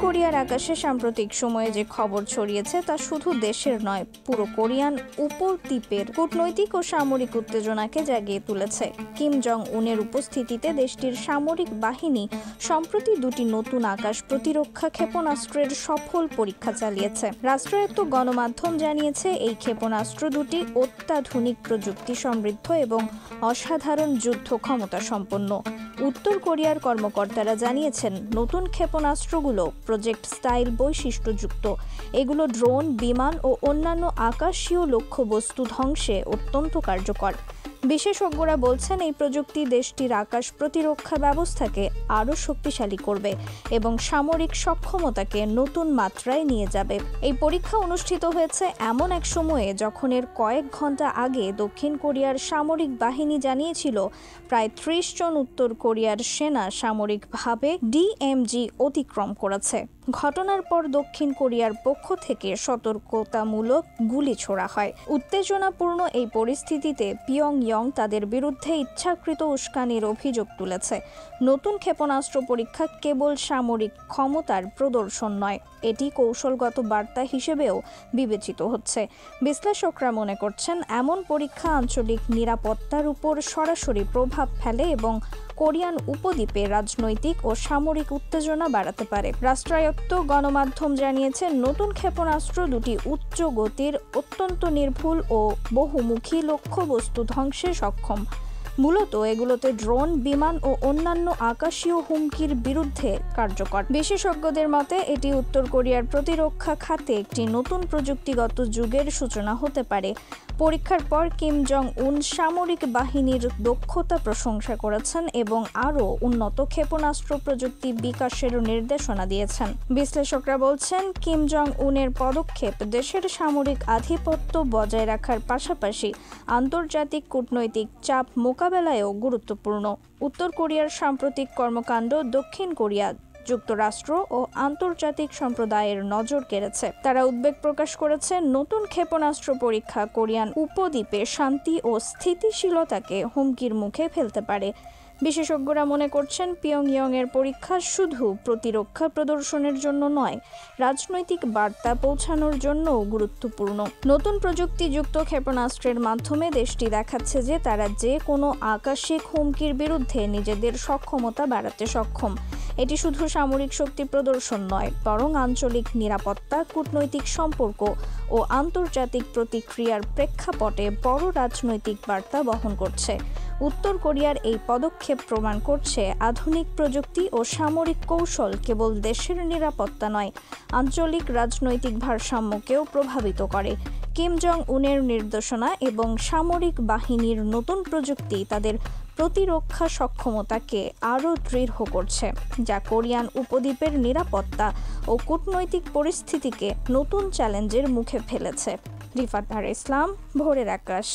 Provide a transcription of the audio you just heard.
কোরিয়ার আকাশে সাম্প্রতিক সময়ে যে খবর ছড়িয়েছে তা শুধু দেশের নয়, পুরো কোরিয়ান উপদ্বীপের কূটনৈতিক ও সামরিক উত্তেজনাকে জাগিয়ে তুলেছে। কিম জং উনের উপস্থিতিতে দেশটির সামরিক বাহিনী সম্প্রতি দুটি নতুন আকাশ প্রতিরক্ষা ক্ষেপণাস্ত্রের সফল পরীক্ষা চালিয়েছে। রাষ্ট্রায়ত্ত গণমাধ্যম জানিয়েছে এই ক্ষেপণাস্ত্র দুটি অত্যাধুনিক প্রযুক্তি সমৃদ্ধ এবং অসাধারণ যুদ্ধ ক্ষমতা সম্পন্ন। উত্তর কোরিয়ার কর্মকর্তারা জানিয়েছেন, নতুন ক্ষেপণাস্ত্রগুলো প্রজেক্ট স্টাইল বৈশিষ্ট্যযুক্ত। এগুলো ড্রোন, বিমান ও অন্যান্য আকাশীয় লক্ষ্যবস্তু ধ্বংসে অত্যন্ত কার্যকর। বিশেষজ্ঞরা বলছেন, এই প্রযুক্তি দেশটির আকাশ প্রতিরক্ষা ব্যবস্থাকে আরও শক্তিশালী করবে এবং সামরিক সক্ষমতাকে নতুন মাত্রায় নিয়ে যাবে। এই পরীক্ষা অনুষ্ঠিত হয়েছে এমন এক সময়ে যখন এর কয়েক ঘন্টা আগে দক্ষিণ কোরিয়ার সামরিক বাহিনী জানিয়েছিল প্রায় ৩০ জন উত্তর কোরিয়ার সেনা সামরিকভাবে ডিএমজি অতিক্রম করেছে। ঘটনার পর দক্ষিণ কোরিয়ার পক্ষ থেকে সতর্কতামূলক গুলি ছোড়া হয়। উত্তেজনাপূর্ণ এই পরিস্থিতিতে পিয়ংইয়ং তাদের বিরুদ্ধে ইচ্ছাকৃত উস্কানির অভিযোগ তুলেছে। নতুন ক্ষেপণাস্ত্র পরীক্ষা কেবল সামরিক ক্ষমতার প্রদর্শন নয়, এটি কৌশলগত বার্তা হিসেবেও বিবেচিত হচ্ছে। বিশ্লেষকরা মনে করছেন, এমন পরীক্ষা আঞ্চলিক নিরাপত্তার উপর সরাসরি প্রভাব ফেলে এবং কোরিয়ান উপদ্বীপে রাজনৈতিক ও সামরিক উত্তেজনা বাড়াতে পারে। রাষ্ট্রায়ত্ত গণমাধ্যম জানিয়েছে, নতুন ক্ষেপণাস্ত্র দুটি উচ্চ গতির, অত্যন্ত নির্ভুল ও বহুমুখী লক্ষ্যবস্তু ধ্বংসে সক্ষম। মূলত এগুলোতে ড্রোন, বিমান ও অন্যান্য আকাশীয় হুমকির বিরুদ্ধে কার্যকর। বিশেষজ্ঞদের মতে এটি উত্তর কোরিয়ার প্রতিরক্ষা খাতে একটি নতুন প্রযুক্তিগত যুগের সূচনা হতে পারে। পরীক্ষার পর কিম জং উন সামরিক বাহিনীর দক্ষতা প্রশংসা করেছেন এবং আরও উন্নত ক্ষেপণাস্ত্র প্রযুক্তি বিকাশের নির্দেশনা দিয়েছেন। বিশ্লেষকরা বলছেন, কিম জং উনের পদক্ষেপ দেশের সামরিক আধিপত্য বজায় রাখার পাশাপাশি আন্তর্জাতিক কূটনৈতিক চাপ মোকাবেলায়ও গুরুত্বপূর্ণ। উত্তর কোরিয়ার সাম্প্রতিক কর্মকাণ্ড দক্ষিণ কোরিয়া, যুক্তরাষ্ট্র ও আন্তর্জাতিক সম্প্রদায়ের নজর কেড়েছে। তারা উদ্বেগ প্রকাশ করেছে, নতুন ক্ষেপণাস্ত্র পরীক্ষা কোরিয়ান উপদ্বীপে শান্তি ও স্থিতিশীলতাকে হুমকির মুখে ফেলতে পারে। বিশেষজ্ঞরা মনে করছেন, পিয়ংইয়ং এর পরীক্ষা শুধু প্রতিরক্ষা প্রদর্শনের জন্য নয়, রাজনৈতিক বার্তা পৌঁছানোর জন্যও গুরুত্বপূর্ণ। নতুন প্রযুক্তিযুক্ত ক্ষেপণাস্ত্রের মাধ্যমে দেশটি দেখাচ্ছে যে তারা যে কোনো আকাশিক হুমকির বিরুদ্ধে নিজেদের সক্ষমতা বাড়াতে সক্ষম। এটি শুধু সামরিক শক্তি প্রদর্শন নয়, বরং আঞ্চলিক নিরাপত্তা, কূটনৈতিক সম্পর্ক ও আন্তর্জাতিক প্রতিক্রিয়ার প্রেক্ষাপটে বড় রাজনৈতিক বার্তা বহন করছে। উত্তর কোরিয়ার এই পদক্ষেপ প্রমাণ করছে, আধুনিক প্রযুক্তি ও সামরিক কৌশল কেবল দেশের নিরাপত্তা নয়, আঞ্চলিক রাজনৈতিক ভারসাম্যকেও প্রভাবিত করে। কিম জং উনের নির্দেশনা এবং সামরিক বাহিনীর নতুন প্রযুক্তি তাদের প্রতিরক্ষা সক্ষমতাকে আরও দৃঢ় করছে, যা কোরিয়ান উপদ্বীপের নিরাপত্তা ও কূটনৈতিক পরিস্থিতিকে নতুন চ্যালেঞ্জের মুখে ফেলেছে। রিফাত আর ইসলাম, ভোরের আকাশ।